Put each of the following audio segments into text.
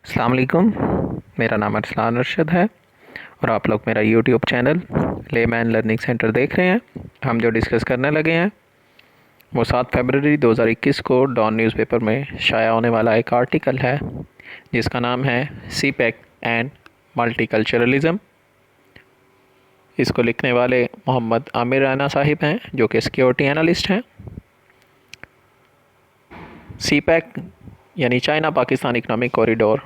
अस्सलाम वालेकुम। मेरा नाम अरसलान अरशद है और आप लोग मेरा YouTube channel layman learning centre देख रहे हैं। हम जो डिस्कस करने लगे हैं वो 7 फरवरी 2021 को डॉन न्यूज़पेपर में शाया होने वाला एक आर्टिकल है जिसका नाम है सीपेक एंड मल्टीकल्चरलिज़म। इसको लिखने वाले मोहम्मद आमिर राना साहिब हैं जो कि सिक्योरिटी एनालिस्ट हैं। सीपेक यानी चाइना पाकिस्तान इकनॉमिक कॉरिडोर,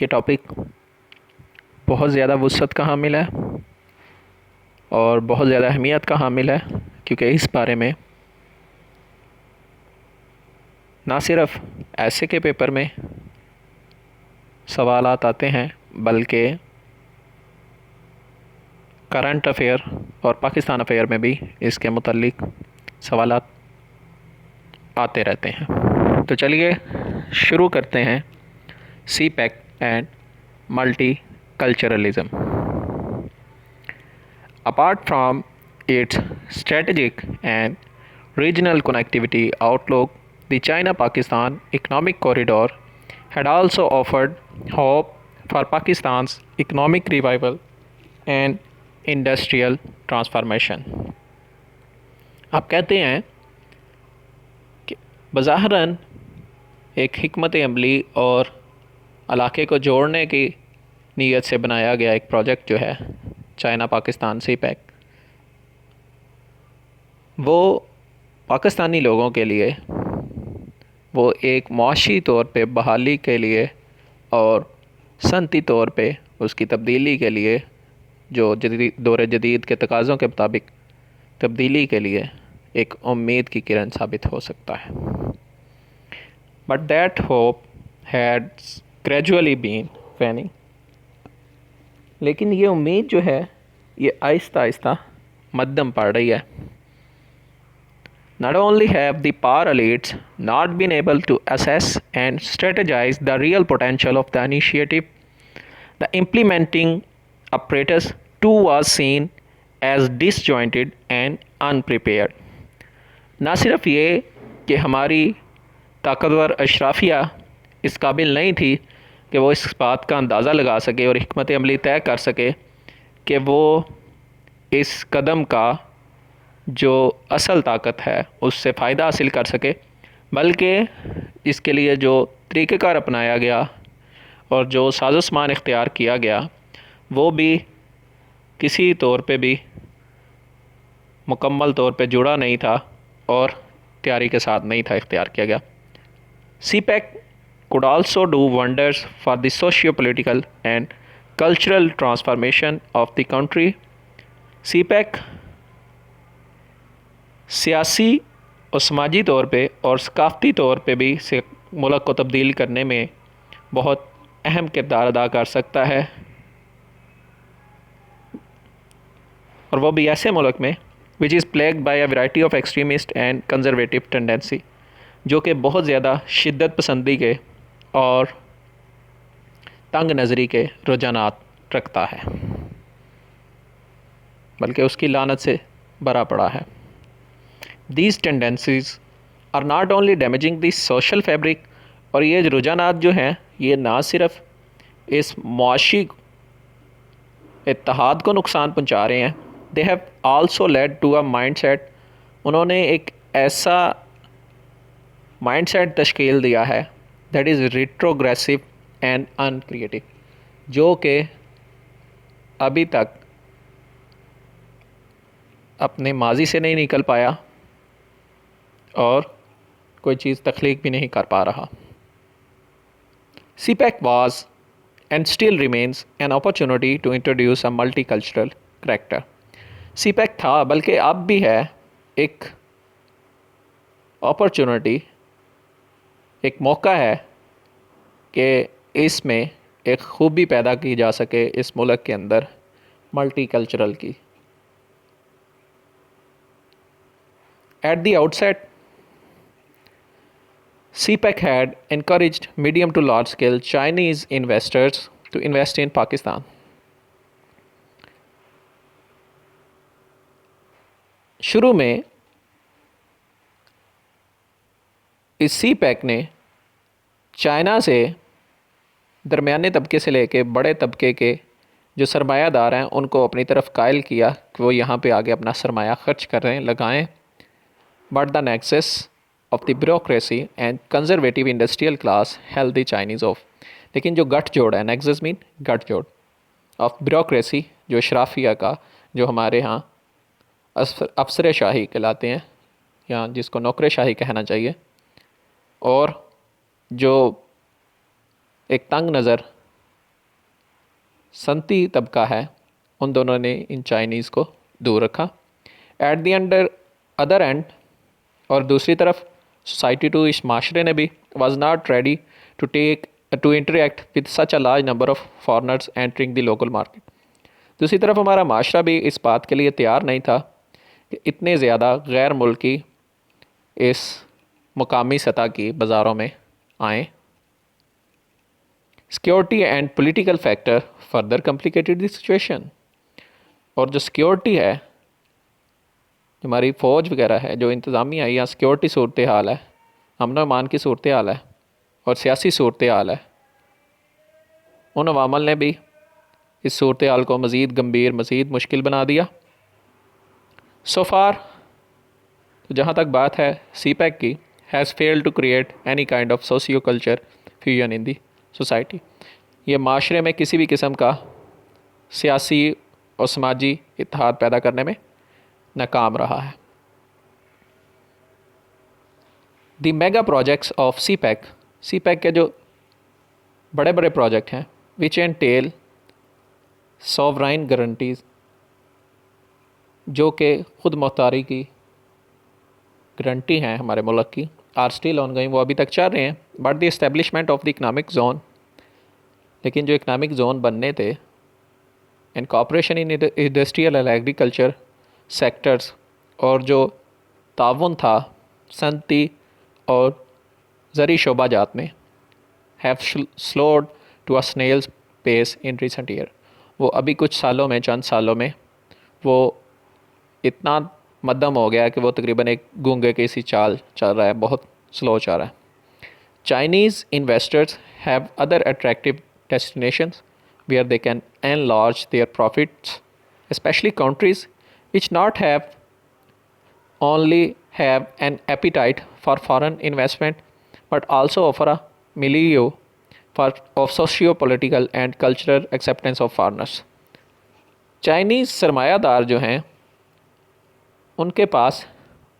ये टॉपिक बहुत ज़्यादा वुसअत का हामिल है और बहुत ज़्यादा अहमियत का हामिल है, क्योंकि इस बारे में ना सिर्फ ऐसे के पेपर में सवालात आते हैं बल्कि करंट अफेयर और पाकिस्तान अफेयर में भी इसके मुतल्लिक सवालात आते रहते हैं। तो चलिए शुरू करते हैं CPEC and multi culturalism. Apart from its strategic and regional connectivity outlook, the China Pakistan Economic Corridor had also offered hope for Pakistan's economic revival and industrial transformation. आप कहते हैं कि बज़ाहरन एक हिकमत अमली और इलाके को जोड़ने की नीयत से बनाया गया एक प्रोजेक्ट जो है चाइना पाकिस्तान सीपैक, वो पाकिस्तानी लोगों के लिए वो एक मुआशी तौर पे बहाली के लिए और सनती तौर पे उसकी तब्दीली के लिए, जो दौर जदीद के तकाज़ों के मुताबिक तब्दीली के लिए एक उम्मीद की किरण साबित हो सकता है। But that hope had gradually been waning. लेकिन ये उम्मीद जो है ये आहिस्ता आहिस्ता मद्दम पड़ रही है। Not only have the power elites not been able to assess and strategize the real potential of the initiative, the implementing apparatus too was seen as disjointed and unprepared. ना सिर्फ ये कि हमारी ताकतवर अशराफिया इस काबिल नहीं थी कि वो इस बात का अंदाज़ा लगा सके और हिकमत अमली तय कर सके कि वो इस कदम का जो असल ताकत है उससे फ़ायदा हासिल कर सके, बल्कि इसके लिए जो तरीक़ेकार अपनाया गया और जो साज़ो सामान इख्तियार किया गया वो भी किसी तौर पे भी मुकम्मल तौर पे जुड़ा नहीं था और तैयारी के साथ नहीं था इख्तियार किया गया। CPEC could also do wonders for the socio-political and cultural transformation of the country. CPEC सियासी और समाजी तौर पे और सकाफ़ती तौर पे भी से मुल्क को तब्दील करने में बहुत अहम किरदार अदा कर सकता है, और वो भी ऐसे मुल्क में which is plagued by a variety of extremist and conservative tendency, जो कि बहुत ज़्यादा शिद्दत पसंदी के और तंग नज़री के रुझानात रखता है, बल्कि उसकी लानत से भरा पड़ा है। These tendencies are not only damaging the social fabric, और ये रुझानात जो हैं ये ना सिर्फ इस मुआशी इत्तेहाद को नुकसान पहुंचा रहे हैं, they have also led to a mindset, उन्होंने एक ऐसा माइंडसेट तश्कील दिया है that is retrogressive and uncreative, जो कि अभी तक अपने माजी से नहीं निकल पाया और कोई चीज़ तख्लीक भी नहीं कर पा रहा। CPEC was and still remains an opportunity to introduce a multicultural character. CPEC था बल्कि अब भी है एक अपॉर्चुनिटी, एक मौका है कि इसमें एक खूबी पैदा की जा सके इस मुल्क के अंदर मल्टीकल्चरल की। At the outset, CPEC had encouraged medium to large scale Chinese investors to invest in Pakistan. शुरू में इस सीपैक ने चाइना से दरमियाने तबके से लेके बड़े तबके के जो सरमायादार हैं उनको अपनी तरफ कायल किया कि वो यहाँ पे आगे अपना सरमाया खर्च कर रहे हैं, लगाएं। But the nexus of the bureaucracy and conservative industrial class held the Chinese of. लेकिन जो गठजोड़ है, नेक्सस मीन गठजोड़ ऑफ ब्यूरोक्रेसी, जो अशराफिया का, जो हमारे यहाँ अफसर शाही कहलाते हैं या जिसको नौकर शाही कहना चाहिए, और जो एक तंग नज़र सनती तबका है, उन दोनों ने इन चाइनीज़ को दूर रखा। एट दी अदर एंड, और दूसरी तरफ सोसाइटी टू, इस माशरे ने भी was not ready to interact with such a large number of foreigners entering the local market. दूसरी तरफ हमारा माशरा भी इस बात के लिए तैयार नहीं था कि इतने ज़्यादा गैर मुल्की इस मुकामी सतह की बाज़ारों में आएँ। Security and political factor further complicated the situation. और जो सिक्योरिटी है, हमारी फ़ौज वगैरह है, जो इंतज़ामिया है या सिक्योरिटी सूरत हाल है, अमन अमान की सूरत हाल है और सियासी सूरत हाल है, उन अवामल ने भी इस सूरत हाल को मज़ीद गंभीर, मज़ीद मुश्किल बना दिया। सो फार, तो जहाँ तक बात है CPEC की, has failed to create any kind of socio culture fusion in the society. ये माशरे में किसी भी किस्म का सियासी और समाजी इत्तेहाद पैदा करने में नाकाम रहा है। दी मेगा प्रोजेक्ट्स ऑफ CPEC के जो बड़े बड़े प्रोजेक्ट हैं, विच एंटेल सॉवराइन गारंटीज़, जो कि ख़ुद मुख्तारी की गारंटी हैं हमारे मुल्क की, आर स्टिल ऑनगोइंग, वो अभी तक चल रहे हैं। But the establishment of the economic zone, लेकिन जो इकनॉमिक जोन बनने थे, in cooperation in industrial and agriculture sectors, और जो ताउन था सनती और ज़री शोबा जात में, have slowed to a snail's pace in recent year. वो अभी कुछ सालों में, चंद सालों में वो इतना मध्यम हो गया कि वो तकरीबन एक गूंगे की सी चाल चल रहा है, बहुत स्लो चल रहा है। Chinese investors have other attractive destinations where they can enlarge their profits, especially countries which not have only have an appetite for foreign investment but also offer a milieu of socio-political and cultural acceptance of foreigners. Chinese सरमायादार जो हैं उनके पास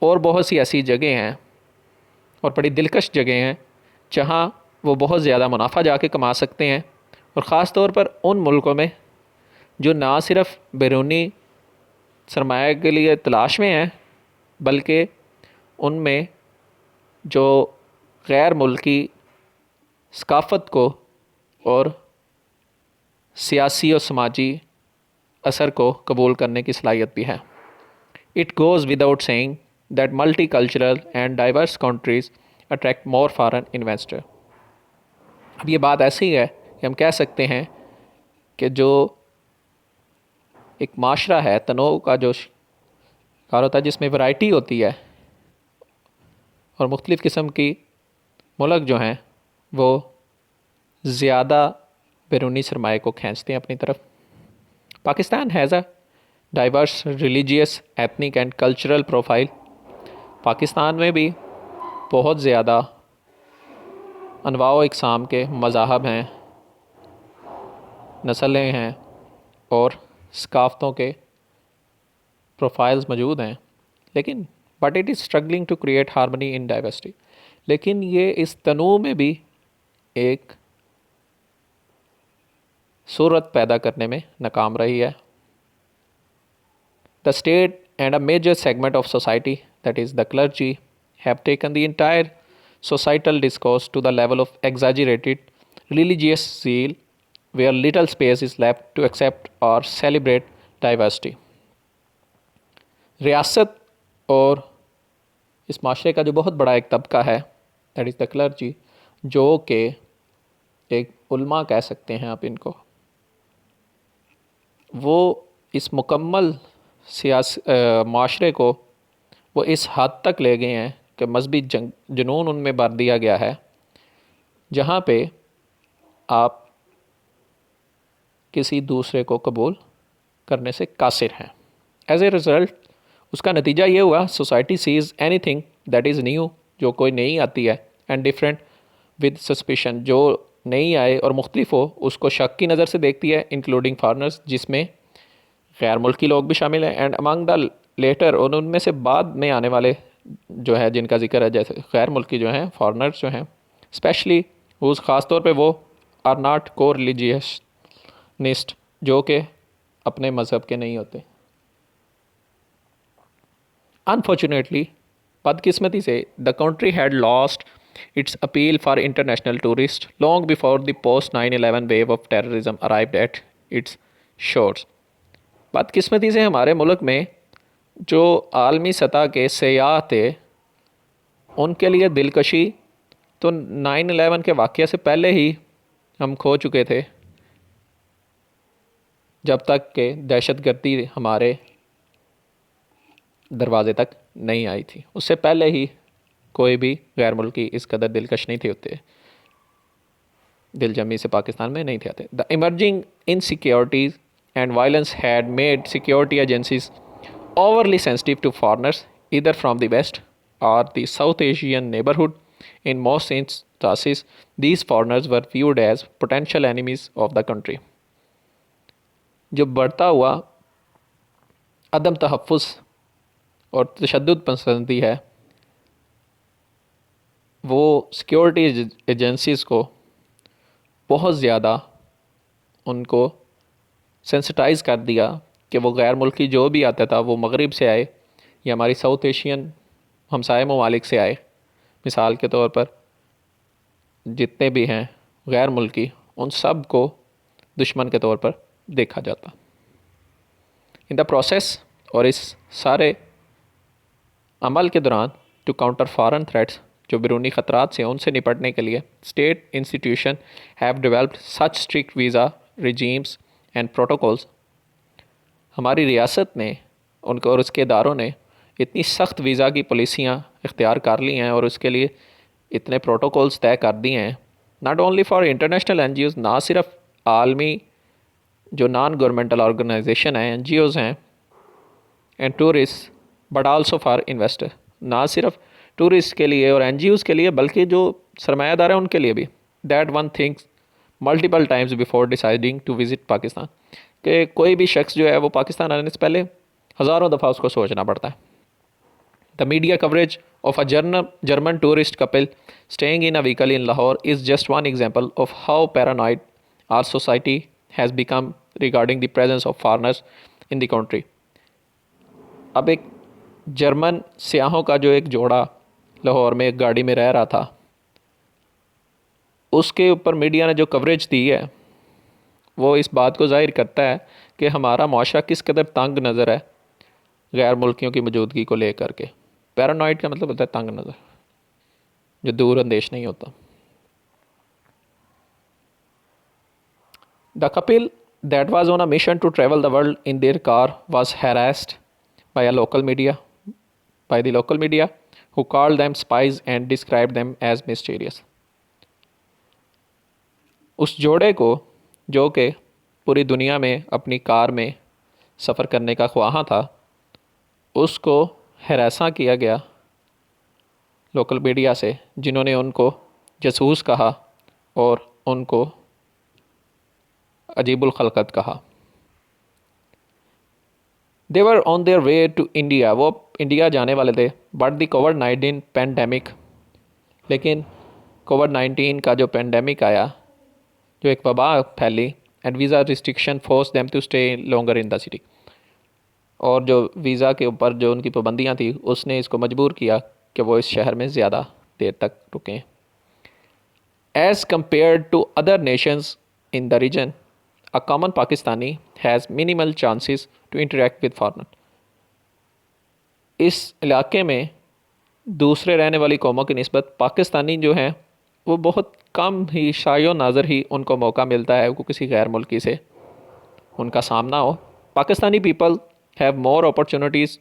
और बहुत सी ऐसी जगह हैं और बड़ी दिलकश जगह हैं जहाँ वो बहुत ज़्यादा मुनाफा जाके कमा सकते हैं, और ख़ास तौर पर उन मुल्कों में जो ना सिर्फ बैरूनी सरमाया के लिए तलाश में हैं, बल्कि उनमें जो गैर मुल्की सकाफ़त को और सियासी और समाजी असर को कबूल करने की सलाहियत भी है। It goes without saying that multi cultural and diverse countries attract more foreign investor. अब ये बात ऐसी है कि हम कह सकते हैं कि जो एक माशरा है, तनों का जो शिकार होता है, जिसमें वैरायटी होती है और मुख्तलिफ़ किस्म की मुल्क जो हैं वो ज़्यादा बैरूनी सरमाए को खींचते हैं अपनी तरफ। Pakistan has a diverse religious, ethnic and cultural profile. Pakistan में भी बहुत ज़्यादा अनवा व इक़साम के मज़ाहब हैं, नस्लें हैं और सकाफ़तों के प्रोफाइल्स मौजूद हैं, लेकिन but it is struggling to create harmony in diversity. लेकिन ये इस तनूव में भी एक सूरत पैदा करने में नाकाम रही है। The state and a major segment of society, that is the clergy, have taken the entire societal discourse to the level of exaggerated religious zeal, where little space is left to accept or celebrate diversity. रियासत और इस माशरे का जो बहुत बड़ा एक तबका है, दैट इज़ द क्लर्जी, जो कि एक उल्मा कह सकते हैं आप इनको, वो इस मुकम्मल माशरे को वो इस हद तक ले गए हैं कि मजहबी जुनून उनमें भर दिया गया है, जहाँ पे आप किसी दूसरे को कबूल करने से कासिर हैं। एज ए रिज़ल्ट उसका नतीजा ये हुआ, society sees anything that is new, जो कोई नई आती है, एंड डिफरेंट विद सस्पिशन, जो नई आए और मुख्तलिफ हो उसको शक की नज़र से देखती है, इंक्लूडिंग फॉरनर्स, जिसमें गैर मुल्की लोग भी शामिल हैं, एंड अमंग द लेटर, और उनमें से बाद में आने वाले जो है जिनका जिक्र है, जैसे गैर मुल्की जो हैं, फॉरनर्स जो हैं, स्पेशली उस ख़ास तौर पे वो आर नॉट को रिलीजियसनिस्ट, जो कि अपने मज़हब के नहीं होते। अनफॉर्चुनेटली, बदकिस्मती से, the country had lost its appeal for international tourist long before the post 9/11 wave of terrorism arrived at its shores. बदकिस्मती से हमारे मुल्क में जो आलमी सतह के सयाह थे, उनके लिए दिलकशी तो 9/11 के वाक़ये से पहले ही हम खो चुके थे, जब तक कि दहशतगर्दी हमारे दरवाज़े तक नहीं आई थी। उससे पहले ही कोई भी गैर मुल्की इस कदर दिलकश नहीं थे होते, दिलजमी से पाकिस्तान में नहीं थे आते। The emerging insecurities and violence had made security agencies overly sensitive to foreigners, either from the West or the South Asian neighborhood. In most instances, these foreigners were viewed as potential enemies of the country. जो बढ़ता हुआ अदम तहफ़्फ़ुज़ और तशद्दुद पसंदी है, वो security agencies को बहुत ज़्यादा उनको सेंसिटाइज़ कर दिया कि वो गैर मुल्की जो भी आता था, वो मगरिब से आए या हमारी साउथ एशियन हमसाए ममालिक से आए, मिसाल के तौर पर जितने भी हैं गैर मुल्की, उन सब को दुश्मन के तौर पर देखा जाता। इन द प्रोसेस, और इस सारे अमल के दौरान, टू काउंटर फॉरेन थ्रेट्स, जो बैरूनी ख़तरात से उनसे निपटने के लिए state institution have developed such strict visa regimes and protocols. हमारी रियासत ने उनको और उसके इदारों ने इतनी सख्त वीज़ा की पॉलिसियाँ इख्तियार कर ली हैं और उसके लिए इतने प्रोटोकॉल्स तय कर दिए हैं, not only for international NGOs, ना सिर्फ आलमी जो नॉन गवर्नमेंटल ऑर्गेनाइजेशन हैं, NGOs हैं, and tourist, but also for investor, ना सिर्फ टूरिस्ट के लिए और NGOs के लिए, बल्कि जो सरमायादार हैं उनके लिए भी। That one thinks multiple times before deciding to visit Pakistan, कि कोई भी शख्स जो है वो पाकिस्तान आने से पहले हज़ारों दफ़ा उसको सोचना पड़ता है। The media coverage of a German tourist couple staying in a vehicle in Lahore is just one example of how paranoid our society has become regarding the presence of foreigners in the country. अब एक German सियाहों का जो एक जोड़ा लाहौर में एक गाड़ी में रह रहा था, उसके ऊपर मीडिया ने जो कवरेज दी है, वो इस बात को ज़ाहिर करता है कि हमारा माशरा किस कदर तंग नज़र है गैर मुल्कियों की मौजूदगी को लेकर के। पैरानॉइड का मतलब होता है तंग नज़र, जो दूर अंदेश नहीं होता। The couple that was on a mission to travel the world in their car was harassed by the local media who called them spies and described them as mysterious. उस जोड़े को, जो कि पूरी दुनिया में अपनी कार में सफ़र करने का ख्वाहा था, उसको हरासा किया गया लोकल मीडिया से, जिन्होंने उनको जासूस कहा और उनको अजीबुल खलकत कहा। They were on their way to India, वो इंडिया जाने वाले थे, बट द कोविड-19 पेंडेमिक, लेकिन कोविड-19 का जो पेंडेमिक आया, जो एक वबा फैली, and visa restriction force them to stay longer in the city, और जो वीज़ा के ऊपर जो उनकी पाबंदियाँ थी, उसने इसको मजबूर किया कि वो इस शहर में ज़्यादा देर तक रुकें। As compare to other nations in the region, a common Pakistani has minimal chances to interact with foreigner. इस इलाके में दूसरे रहने वाली कौमों की निस्बत पाकिस्तानी जो हैं वो बहुत कम ही, शायो नाज़र ही उनको मौका मिलता है वो किसी गैर मुल्की से उनका सामना हो। Pakistani people have more opportunities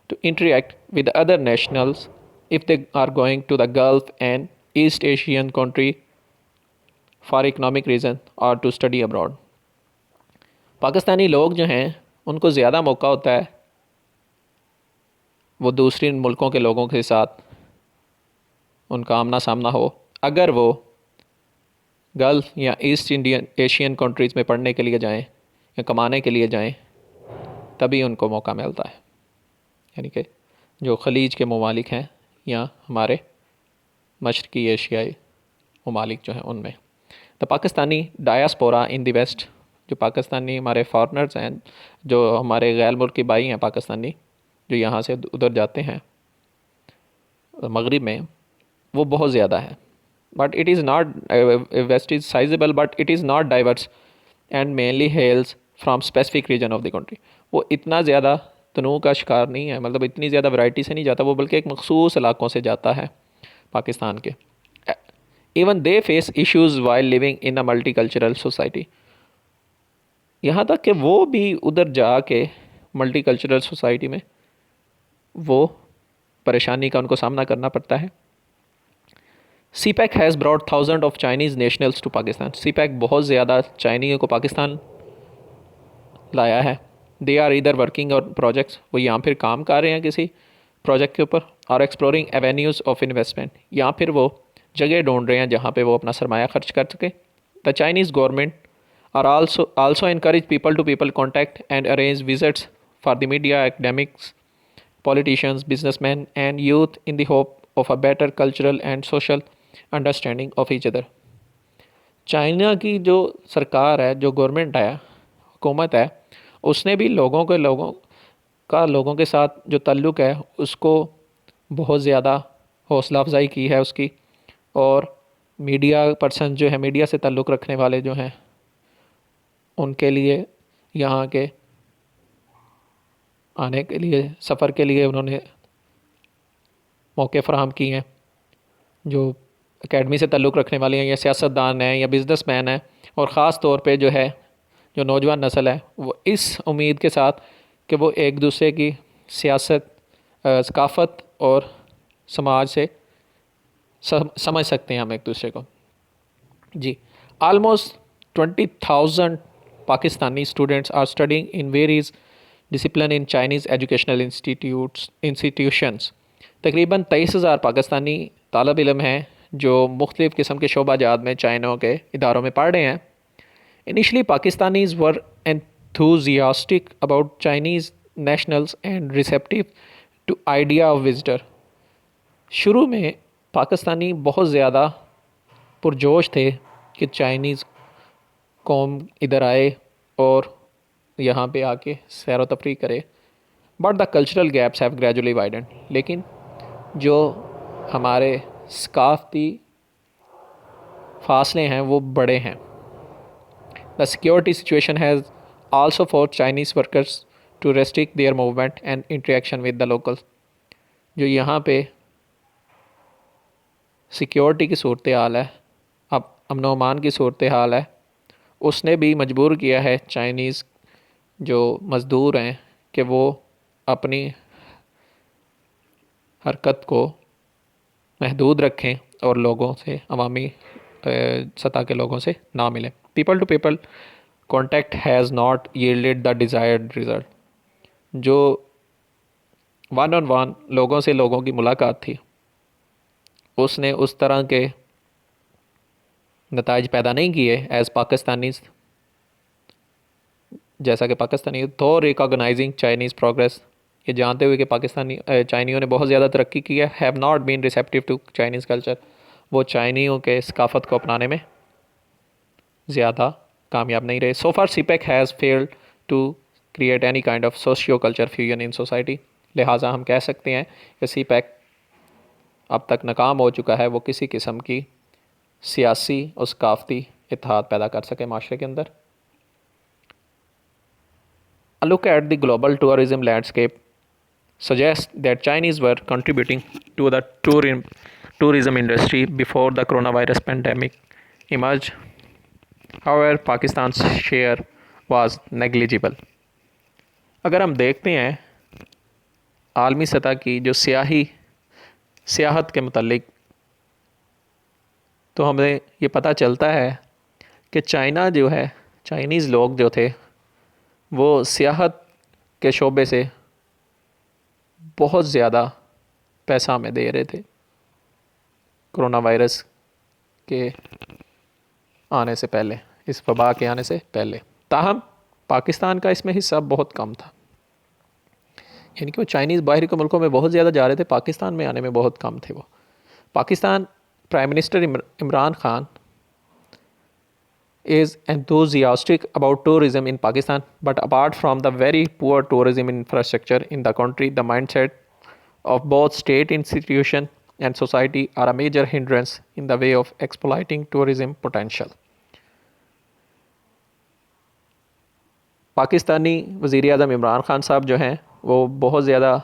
to interact with other nationals if they are going to the Gulf and East Asian country for economic reason और टू स्टडी अब्रॉड। पाकिस्तानी लोग जो हैं उनको ज़्यादा मौका होता है वो दूसरे मुल्कों के लोगों के साथ उनका आमना सामना हो अगर वो गल्फ़ या ईस्ट इंडियन एशियन कंट्रीज़ में पढ़ने के लिए जाएं या कमाने के लिए जाएं, तभी उनको मौका मिलता है। यानी कि जो खलीज के ममालिक हैं या हमारे मशरक़ी एशियाई ममालिक जो हैं उनमें the Pakistani diaspora in the West, जो पाकिस्तानी हमारे फॉरनर्स हैं, जो हमारे गैर मुल्की भाई हैं पाकिस्तानी जो यहाँ से उधर जाते हैं मगरिब में, वो बहुत ज़्यादा है। But it is not vast is sizeable but it is not diverse and mainly hails from specific region of the country. वो इतना ज़्यादा तनों का शिकार नहीं है, मतलब इतनी ज़्यादा वैरायटी से नहीं जाता वो, बल्कि एक मखसूस इलाकों से जाता है पाकिस्तान के। Even they face issues while living in a multi cultural society. यहाँ तक कि वो भी उधर जा के मल्टी कल्चरल सोसाइटी में वो परेशानी का उनको सामना करना पड़ता है। CPEC has brought thousand of Chinese nationals to Pakistan. CPEC बहुत ज़्यादा चाइनियों को पाकिस्तान लाया है। दे आर इधर वर्किंग और प्रोजेक्ट्स, वो यहाँ फिर काम कर रहे हैं किसी प्रोजेक्ट के ऊपर, और एक्सप्लोरिंग एवेन्यूज़ ऑफ इन्वेस्टमेंट, या फिर वो जगह ढूंढ रहे हैं जहाँ पे वो अपना सरमाया खर्च कर सके। The Chinese government are also encourage people to people contact and arrange visits for the media, academics, politicians, businessmen and youth in the hope of a better cultural and social understanding of each other। China की जो सरकार है, जो government है, हुकूमत है, उसने भी लोगों के साथ जो ताल्लुक़ है उसको बहुत ज़्यादा हौसला अफजाई की है उसकी, और मीडिया पर्सन जो है, मीडिया से ताल्लुक़ रखने वाले जो हैं उनके लिए यहाँ के आने के लिए, सफ़र के लिए उन्होंने मौके फ़राहम किए हैं। जो एकेडमी से ताल्लुक़ रखने वाले हैं या सियासतदान हैं या बिज़नेसमैन हैं, और ख़ास तौर पे जो है जो नौजवान नस्ल है, वो इस उम्मीद के साथ कि वो एक दूसरे की सियासत, सकाफ़त और समाज से समझ सकते हैं हम एक दूसरे को। जी, almost 20,000 Pakistani students are studying in various discipline in Chinese educational institutions। तकरीबन 23,000 पाकिस्तानी तालब इलम हैं जो मुख्तलिफ़ किस्म के शोबाजात में चाइना के इदारों में पढ़ रहे हैं। Initially Pakistanis were enthusiastic about Chinese nationals and receptive to idea of visitor। शुरू में पाकिस्तानी बहुत ज़्यादा पुरजोश थे कि चाइनीज़ कौम इधर आए और यहाँ पे आके सैर व तफरीह करे। But the cultural gaps have gradually widened, लेकिन जो हमारे सकाफ़ती फासले हैं वो बड़े हैं। The security situation has also for Chinese workers to restrict their movement and interaction with the locals. जो यहाँ पे सिक्योरिटी की सूरत हाल है, अब अमन व अमान की सूरत हाल है, उसने भी मजबूर किया है चाइनीज़ जो मज़दूर हैं कि वो अपनी हरकत को महदूद रखें और लोगों से, अवामी सतह के लोगों से ना मिलें। People to people contact has not yielded the desired result. जो वन ऑन वन लोगों से लोगों की मुलाकात थी, उसने उस तरह के नताइज पैदा नहीं किए एज़ पाकिस्तानीज़, जैसा कि पाकिस्तानी तो रिकॉग्नाइजिंग चाइनीज़ प्रोग्रेस, ये जानते हुए कि पाकिस्तानी चाइनियों ने बहुत ज़्यादा तरक्की की है, have not been receptive to Chinese culture. वो चाइनियों के सकाफ़त को अपनाने में ज़्यादा कामयाब नहीं रहे। So far CPEC has failed to create any kind of socio culture fusion in society. लिहाजा हम कह सकते हैं कि CPEC अब तक नाकाम हो चुका है वो किसी किस्म की सियासी और सकाफ़ती इत्तेहाद पैदा कर सके माशरे के अंदर। A look at the global tourism landscape suggests that Chinese were contributing to the tourism industry before the coronavirus pandemic emerged. However, Pakistan's share was negligible। अगर हम देखते हैं आलमी सतह की जो सियाहत के मुतालिक, तो हमें ये पता चलता है कि चाइना जो है, चाइनीज़ लोग जो थे वो सियाहत के शोबे से बहुत ज़्यादा पैसा हमें दे रहे थे कोरोना वायरस के आने से पहले, इस वबा के आने से पहले। ताहम पाकिस्तान का इसमें हिस्सा बहुत कम था, यानी कि वो चाइनीज़ बाहर के मुल्कों में बहुत ज़्यादा जा रहे थे, पाकिस्तान में आने में बहुत कम थे वो। Pakistan prime minister Imran Khan is enthusiastic about tourism in Pakistan, but apart from the very poor tourism infrastructure in the country, the mindset of both state institution and society are a major hindrance in the way of exploiting tourism potential. Pakistani वज़ीर आज़म इमरान खान साहब जो हैं वो बहुत ज़्यादा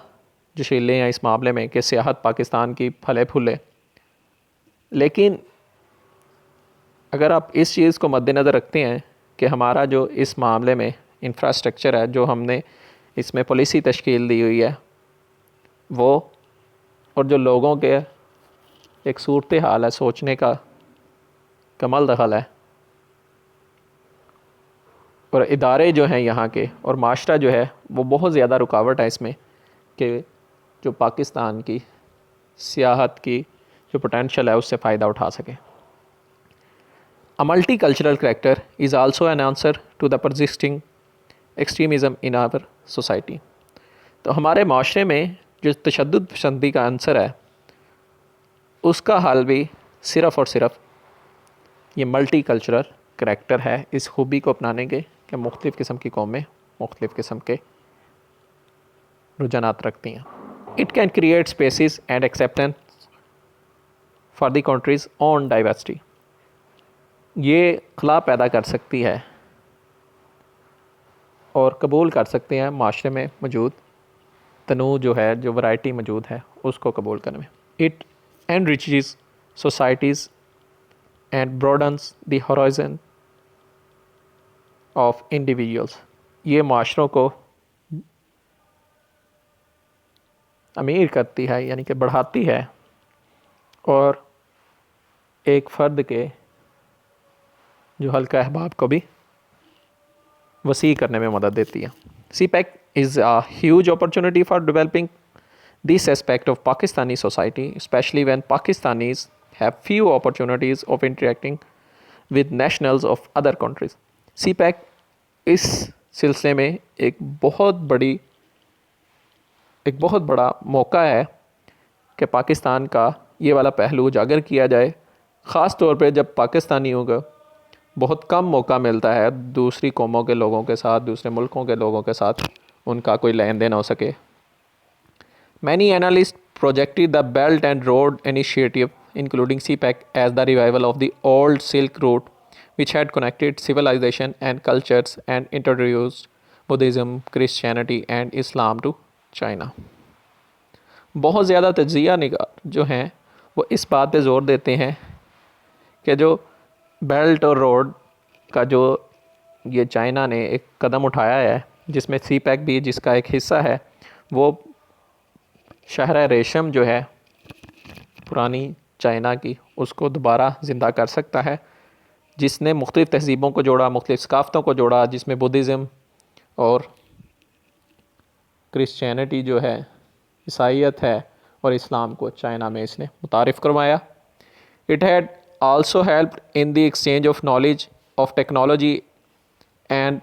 जोशीले हैं इस मामले में कि सियाहत पाकिस्तान की फले फूले, लेकिन अगर आप इस चीज़ को मद्देनज़र रखते हैं कि हमारा जो इस मामले में इंफ्रास्ट्रक्चर है, जो हमने इसमें पॉलिसी तश्कील दी हुई है वो, और जो लोगों के एक सूरत हाल है, सोचने का कमल दखल है, और इदारे जो हैं यहाँ के और माशरा जो है वो बहुत ज़्यादा रुकावट है इसमें कि जो पाकिस्तान की सियाहत की जो पोटेंशल है उससे फ़ायदा उठा सकें। A multicultural character is also an answer to the persisting extremism in our society. तो हमारे माशरे में जो तशद्दुद पसंदी का आंसर है उसका हल भी सिर्फ़ और सिर्फ ये मल्टी कल्चरल करैक्टर है, इस खूबी को अपनाने के कि मुख्तलिफ़ किस्म की कौमें मुख्तलिफ़ किस्म के रुझानात रखती हैं। It can create spaces and acceptance for the country's own diversity. ये खला पैदा कर सकती है और कबूल कर सकते हैं माशरे में मौजूद तनू जो है, जो वैरायटी मौजूद है उसको कबूल करने में। It enriches societies and broadens the horizon of individuals. ये माशरों को अमीर करती है, यानी कि बढ़ाती है, और एक फ़र्द के जो हल्का अहबाब को भी वसी करने में मदद देती है। CPEC is a huge opportunity for developing this aspect of Pakistani society, especially when Pakistanis have few opportunities of interacting with nationals of other countries. CPEC इस सिलसिले में एक बहुत बड़ा मौका है कि पाकिस्तान का ये वाला पहलू उजागर किया जाए, ख़ास तौर पे जब पाकिस्तानियों को बहुत कम मौका मिलता है दूसरी कौमों के लोगों के साथ, दूसरे मुल्कों के लोगों के साथ उनका कोई लेन देन हो सके। Many analysts projected the Belt and Road Initiative, including CPEC, as the revival of the old Silk Route, which had connected civilization and cultures and introduced Buddhism, Christianity and Islam to China. बहुत ज़्यादा तज्ज़िया निगार जो हैं वो इस बात पे ज़ोर देते हैं कि जो बेल्ट और रोड का जो ये चाइना ने एक कदम उठाया है, जिसमें CPEC भी जिसका एक हिस्सा है, वो शहर रेशम जो है पुरानी चाइना की उसको दोबारा ज़िंदा कर सकता है, जिसने मुख्तलिफ़ तहज़ीबों को जोड़ा, मुख्तलिफ़ सकाफ़तों को जोड़ा, जिसमें बुद्धिज़्म और क्रिश्चियनिटी जो है, ईसाईयत है, और इस्लाम को चाइना में इसने मुतारिफ़ करवाया। It had also helped in the exchange of knowledge of technology and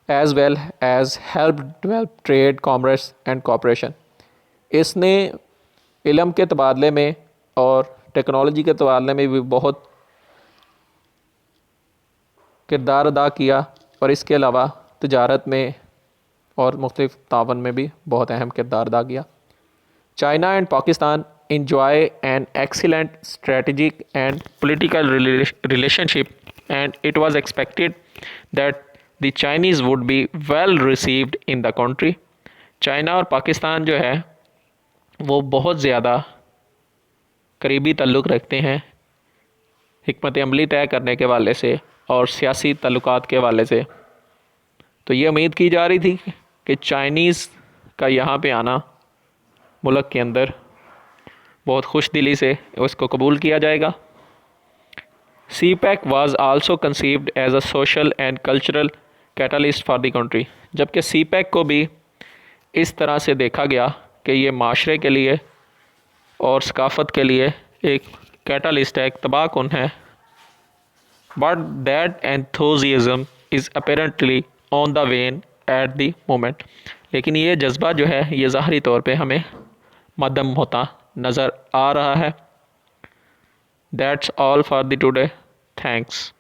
as well as helped develop trade, commerce and cooperation. इसने इल्म के तबादले में और टेक्नोलॉजी के तबादले में भी बहुत किरदार अदा किया, और इसके अलावा तिजारत में और मुख्तलिफ़ तावन में भी बहुत अहम किरदार अदा किया। China and Pakistan enjoy an excellent strategic and political relationship, and it was expected that the Chinese would be well received in the country. China और पाकिस्तान जो है वो बहुत ज़्यादा करीबी ताल्लुक़ रखते हैं हिकमत अमली तय करने के वाले से और सियासी ताल्लुकात के वाले से। तो ये उम्मीद की जा रही थी कि चाइनीज़ का यहाँ पे आना मुल्क के अंदर बहुत खुश दिली से उसको कबूल किया जाएगा। CPEC was also conceived as a social and cultural catalyst for the country, जबकि सी पैक को भी इस तरह से देखा गया कि ये माशरे के लिए और सकाफ़त के लिए एक कैटलिस्ट है, एक तबाह कुन है। But that enthusiasm is apparently on the when at the moment, लेकिन ये जज्बा जो है ये ज़ाहरी तौर पे हमें मद्दम होता नज़र आ रहा है। That's all for the today. Thanks.